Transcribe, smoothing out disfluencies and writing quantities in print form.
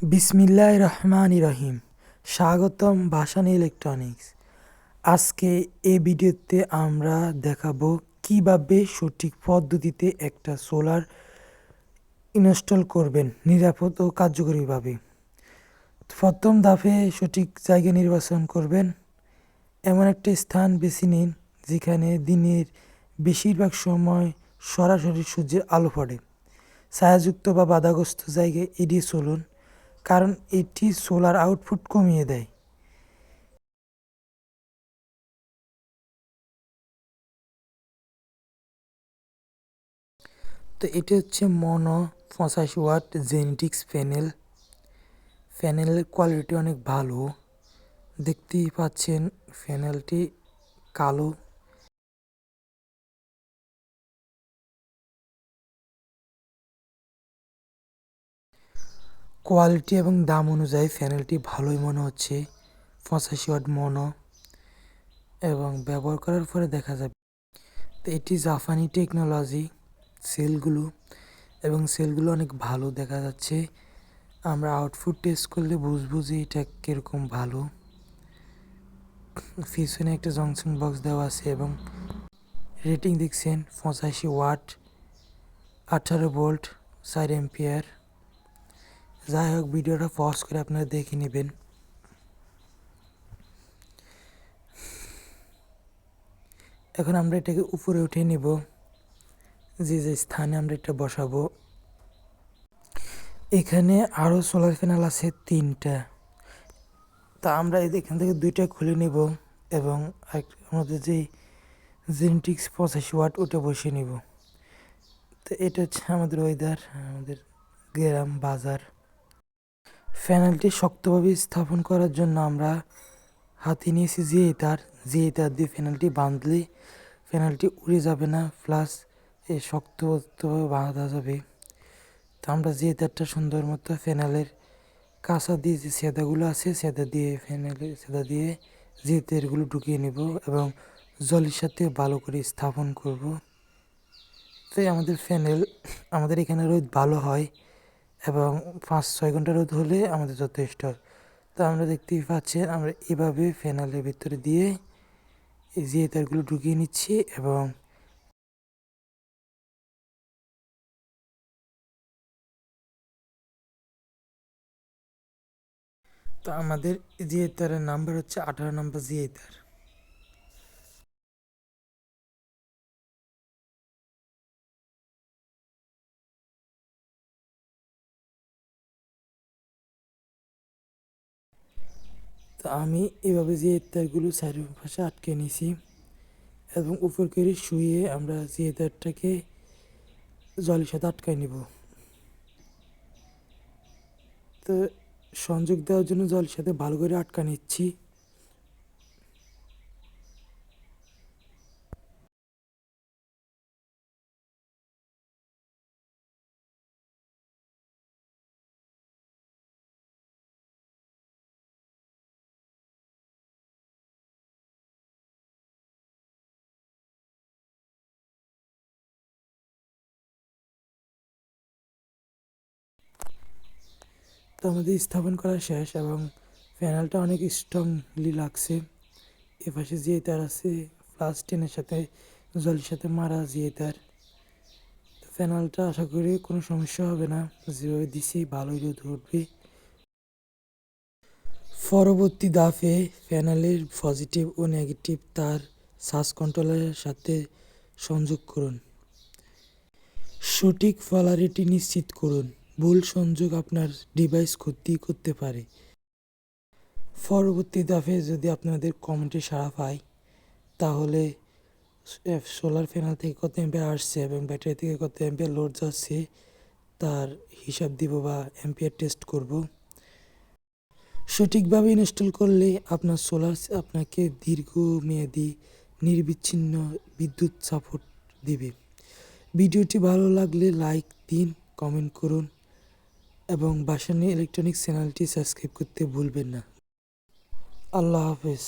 বিসমিল্লাহির রহমানির রহিম। স্বাগতম ভাসানী ইলেকট্রনিক্স। আজকে এই ভিডিওতে আমরা দেখাবো কিভাবে সঠিক পদ্ধতিতে একটা সোলার ইনস্টল করবেন নিরাপদ ও কার্যকরীভাবে। প্রথম ধাপে সঠিক জায়গা নির্বাচন করবেন। এমন একটা স্থান বেছে নিন যেখানে দিনের বেশিরভাগ সময় সরাসরি সূর্যের আলো পড়ে। ছায়াযুক্ত বা বাধাগ্রস্ত জায়গায় এড়িয়ে চলুন, কারণ এটি সোলার আউটপুট কমিয়ে দেয়। তো এটি হচ্ছে মনো 85 ওয়াট জেনেটিক্স প্যানেল। প্যানেলের কোয়ালিটি অনেক ভালো, দেখতেই পাচ্ছেন প্যানেলটি কালো। কোয়ালিটি এবং দাম অনুযায়ী প্যানেলটি ভালোই মনে হচ্ছে। 85 ওয়াট মনো, এবং ব্যবহার করার পরে দেখা যাবে তো এটি জাপানি টেকনোলজি। সেলগুলো অনেক ভালো দেখা যাচ্ছে। আমরা আউটপুট টেস্ট করলে বুঝবো যে এটা কীরকম ভালো। পিছনে একটা জংশন বক্স দেওয়া আছে এবং রেটিং দেখছেন 85 ওয়াট, 18 ভোল্ট, 4 অ্যাম্পিয়ার। যাই হোক, ভিডিওটা পজ করে আপনারা দেখে নেবেন। এখন আমরা এটাকে উপরে উঠিয়ে নিব, যে স্থানে আমরা এটা বসাবো। এখানে আরও সোলার প্যানেল আছে 3টা। তা আমরা এখান থেকে 2টা খুলে নিব এবং আমাদের যে জেনেটিক্স 85 ওয়াট ওটা বসিয়ে নিব। তো এটা হচ্ছে আমাদের ওয়েদার, আমাদের গ্রাম বাজার। প্যানেলটি শক্তভাবে স্থাপন করার জন্য আমরা হাতে নিয়েছি যে তার দিয়ে প্যানেলটি বাঁধলে প্যানেলটি উড়ে যাবে না, প্লাস শক্তভাবে বাঁধা যাবে। তো আমরা যে তারটা সুন্দর মতো প্যানেলের কাঁচা দিয়ে যে সেদাগুলো আছে সেদা দিয়ে যে তারগুলো ঢুকিয়ে নেব এবং জলের সাথে ভালো করে স্থাপন করব। তাই আমাদের এখানে রোদ ভালো হয় এবং 5-6 ঘন্টা রোদ হলে আমাদের যথেষ্ট। তো আমরা দেখতেই পাচ্ছেন, আমরা এভাবে প্যানেলের ভিতরে দিয়ে এই যে তারগুলো ঢুকিয়ে নিচ্ছি এবং তো আমাদের জিএ তারের নাম্বার হচ্ছে 18 নম্বর জিএ তার। তো আমি এভাবে জিএ তারগুলো চারিপাশে আটকে নিয়েছি এবং উপর করে শুয়ে আমরা জিএ তারটাকে জলের সাথে আটকাই নিব। তো সংযোগ দেওয়ার জন্য জলের সাথে ভালো করে আটকা নিচ্ছি। তো আমাদের স্থাপন করা শেষ এবং প্যানেলটা অনেক স্ট্রংলি লাগছে। এপাশে জিএ তার আছে, প্লাস টেনের সাথে জলের সাথে মারা জিএ তার। প্যানেলটা আশা করি কোনো সমস্যা হবে না, যেভাবে দিছি ভালোই রোদ উঠবে। পরবর্তী ধাপে প্যানেলের পজিটিভ ও নেগেটিভ তার সার্জ কন্ট্রোলারের সাথে সংযোগ করুন। সঠিক পোলারিটি নিশ্চিত করুন, ভুল সংযোগ আপনার ডিভাইস ক্ষতি করতে পারে। পরবর্তী ধাপে যদি আপনাদের কমেন্টে সাড়া পায়, তাহলে সোলার প্যানেল থেকে কত অ্যাম্পিয়ার আসছে এবং ব্যাটারি থেকে কত অ্যাম্পিয়ার লোড যাচ্ছে তার হিসাব দিব বা অ্যাম্পিয়ার টেস্ট করব। সঠিকভাবে ইনস্টল করলে আপনার সোলার আপনাকে দীর্ঘমেয়াদী নিরবিচ্ছিন্ন বিদ্যুৎ সাপোর্ট দিবে। ভিডিওটি ভালো লাগলে লাইক দিন, কমেন্ট করুন এবং ভাসানী ইলেকট্রনিক্স চ্যানেলটি সাবস্ক্রাইব করতে ভুলবেন না। আল্লাহ হাফেজ।